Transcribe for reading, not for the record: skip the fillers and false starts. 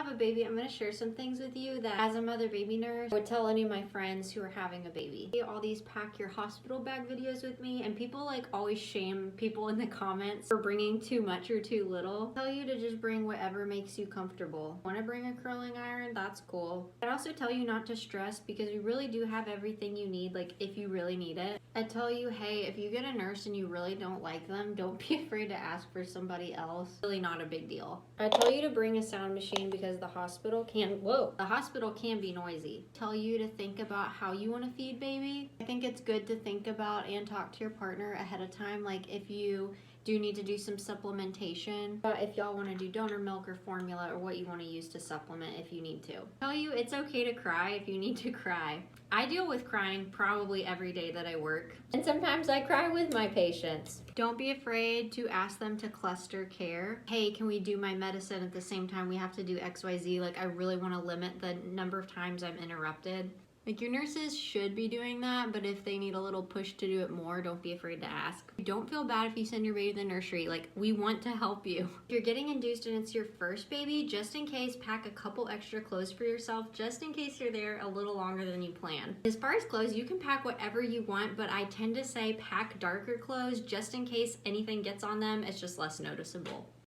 have a baby, I'm gonna share some things with you that as a mother baby nurse, I would tell any of my friends who are having a baby. All these pack your hospital bag videos with me, and people like always shame people in the comments for bringing too much or too little. I tell you to just bring whatever makes you comfortable. Want to bring a curling iron? That's cool. I'd also tell you not to stress because you really do have everything you need, like if you really need it. I tell you, hey, if you get a nurse and you really don't like them, don't be afraid to ask for somebody else. Really not a big deal. I tell you to bring a sound machine because the hospital can be noisy. I tell you to think about how you want to feed baby. I think it's good to think about and talk to your partner ahead of time, like if you do need to do some supplementation, but if y'all want to do donor milk or formula or what you want to use to supplement if you need to. Tell you it's okay to cry if you need to cry. I deal with crying probably every day that I work, and sometimes I cry with my patients. Don't be afraid to ask them to cluster care. Hey, can we do my medicine at the same time we have to do XYZ? Like, I really want to limit the number of times I'm interrupted. Like, your nurses should be doing that, but if they need a little push to do it more, don't be afraid to ask. Don't feel bad if you send your baby to the nursery. Like, we want to help you. If you're getting induced and it's your first baby, just in case, pack a couple extra clothes for yourself, just in case you're there a little longer than you plan. As far as clothes, you can pack whatever you want, but I tend to say pack darker clothes just in case anything gets on them. It's just less noticeable.